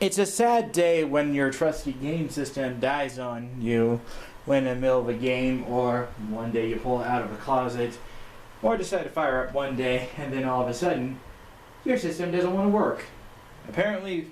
It's a sad day when your trusty game system dies on you when in the middle of a game, or one day you pull it out of a closet, or decide to fire up one day and then all of a sudden your system doesn't want to work. Apparently,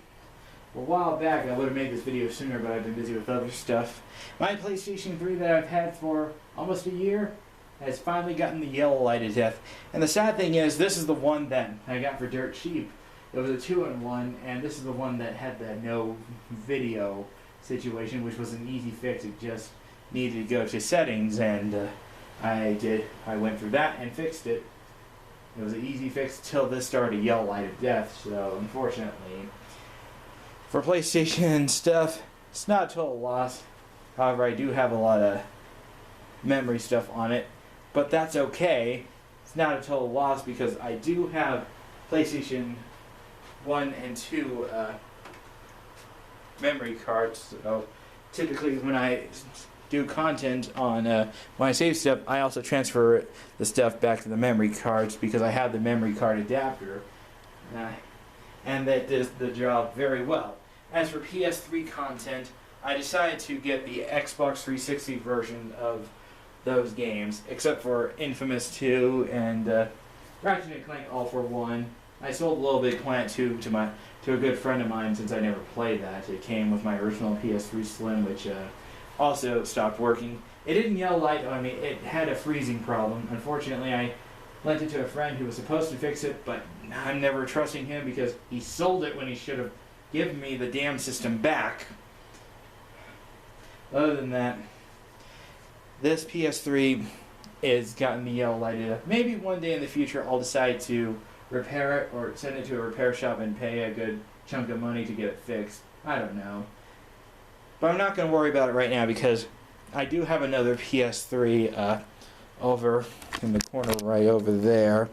a while back I would have made this video sooner, but I've been busy with other stuff. My PlayStation 3 that I've had for almost a year has finally gotten the yellow light of death. And the sad thing is, this is the one that I got for dirt cheap. It was a 2-in-1, and this is the one that had the no video situation, which was an easy fix. It just needed to go to settings, and I went through that and fixed it. It was an easy fix till this started to yell light of death, so unfortunately, for PlayStation stuff, it's not a total loss. However, I do have a lot of memory stuff on it, but that's okay. It's not a total loss because I do have PlayStation 1 and 2 memory cards. So typically when I do content on when I save stuff, I also transfer the stuff back to the memory cards because I have the memory card adapter, and that does the job very well. As for PS3 content, I decided to get the Xbox 360 version of those games, except for Infamous 2 and Ratchet & Clank All for One. I sold Little Big Planet 2 to a good friend of mine since I never played that. It came with my original PS3 Slim, which also stopped working. It didn't yell light on me. It had a freezing problem. Unfortunately, I lent it to a friend who was supposed to fix it, but I'm never trusting him because he sold it when he should have given me the damn system back. Other than that, this PS3 is gotten the yellow lighted up. Maybe one day in the future I'll decide to repair it or send it to a repair shop and pay a good chunk of money to get it fixed. I don't know. But I'm not going to worry about it right now because I do have another PS3 over in the corner right over there.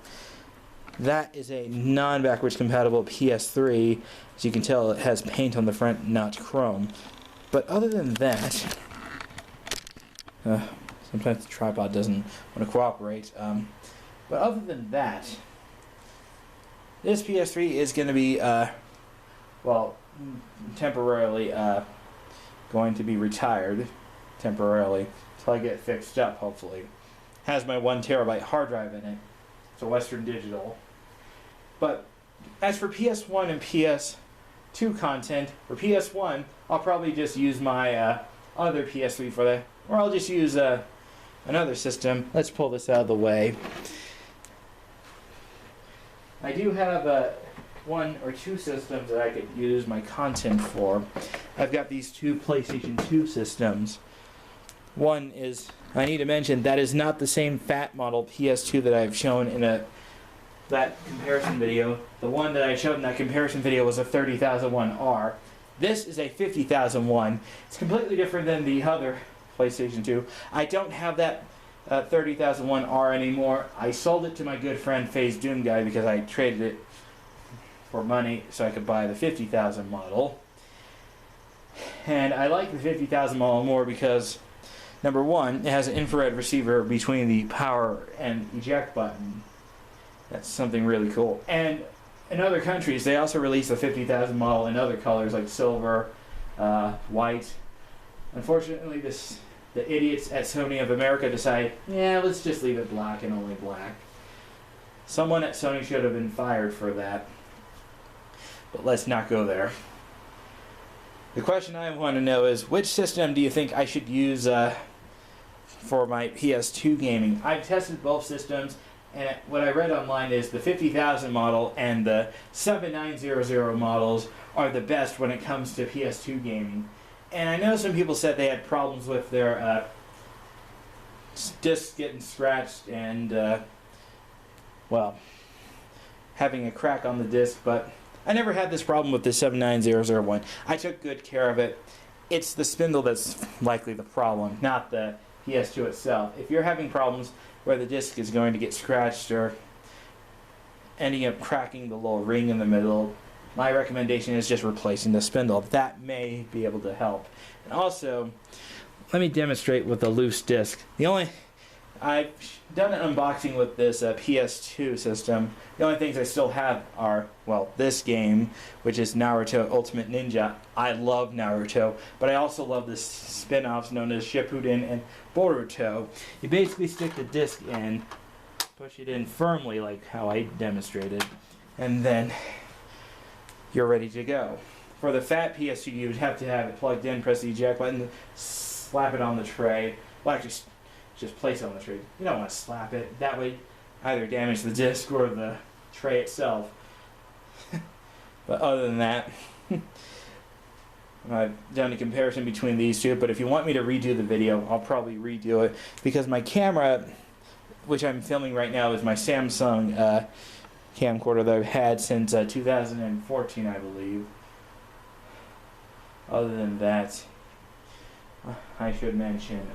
That is a non-backwards compatible PS3. As you can tell, it has paint on the front, not chrome. But other than that, sometimes the tripod doesn't want to cooperate. But other than that, this PS3 is going to be, well, temporarily going to be retired. Temporarily. Until I get it fixed up, hopefully. Has my 1 terabyte hard drive in it. It's a Western Digital. But as for PS1 and PS2 content, for PS1, I'll probably just use my other PS3 for that. Or I'll just use another system. Let's pull this out of the way. I do have 1 or 2 systems that I could use my content for. I've got these 2 PlayStation 2 systems. One is, I need to mention, that is not the same fat model PS2 that I've shown in that comparison video. The one that I showed in that comparison video was a 30,001R. This is a 50,001. It's completely different than the other PlayStation 2. I don't have that 30,001R anymore. I sold it to my good friend Phase Doom Guy because I traded it for money so I could buy the 50,000 model. And I like the 50,000 model more because, number one, it has an infrared receiver between the power and eject button. That's something really cool. And in other countries, they also release the 50,000 model in other colors like silver, white. Unfortunately, the idiots at Sony of America decide, yeah, let's just leave it black and only black. Someone at Sony should have been fired for that. But let's not go there. The question I want to know is, which system do you think I should use for my PS2 gaming? I've tested both systems, and what I read online is the 50,000 model and the 7900 models are the best when it comes to PS2 gaming. And I know some people said they had problems with their discs getting scratched and, well, having a crack on the disc, but I never had this problem with the 79001. I took good care of it. It's the spindle that's likely the problem, not the PS2 itself. If you're having problems where the disc is going to get scratched or ending up cracking the little ring in the middle, my recommendation is just replacing the spindle. That may be able to help. And also, let me demonstrate with a loose disc. I've done an unboxing with this PS2 system. The only things I still have are, well, this game, which is Naruto Ultimate Ninja. I love Naruto, but I also love the spin-offs known as Shippuden and Boruto. You basically stick the disc in, push it in firmly like how I demonstrated, and then you're ready to go. For the fat PS2, you would have to have it plugged in, press the eject button, slap it on the tray. Well, actually, just place it on the tray. You don't want to slap it. That way, either damage the disc or the tray itself. But other than that, I've done a comparison between these two. But if you want me to redo the video, I'll probably redo it, because my camera, which I'm filming right now, is my Samsung camcorder that I've had since 2014, I believe. Other than that, I should mention,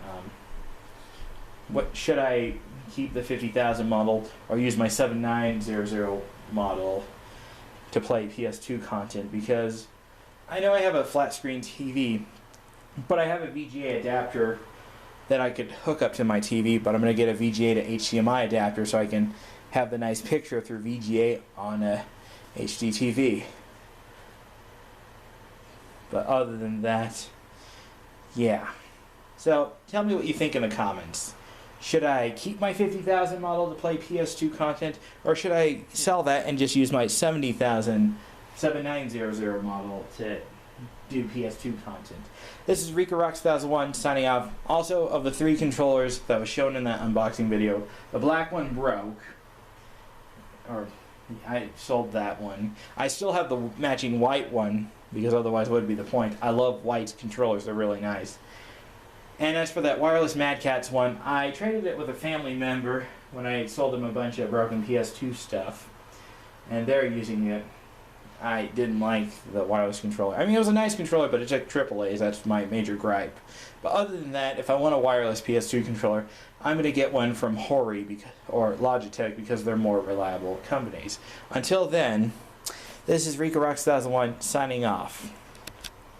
what should I keep the 50,000 model or use my 7900 model to play PS2 content? Because I know I have a flat screen TV, but I have a VGA adapter that I could hook up to my TV, but I'm going to get a VGA to HDMI adapter so I can have the nice picture through VGA on a HD TV. But other than that, yeah. So tell me what you think in the comments. Should I keep my 50,000 model to play PS2 content, or should I sell that and just use my 7900 model to do PS2 content? This is RikaRocks2001 signing off. Also, of the 3 controllers that was shown in that unboxing video, the black one broke, or I sold that one. I still have the matching white one, because otherwise what would be the point? I love white controllers, they're really nice. And as for that wireless Mad Catz one, I traded it with a family member when I sold them a bunch of broken PS2 stuff, and they're using it. I didn't like the wireless controller. I mean, it was a nice controller, but it took AAA's. That's my major gripe. But other than that, if I want a wireless PS2 controller, I'm going to get one from Hori or Logitech, because they're more reliable companies. Until then, this is RikaRocks2001 signing off.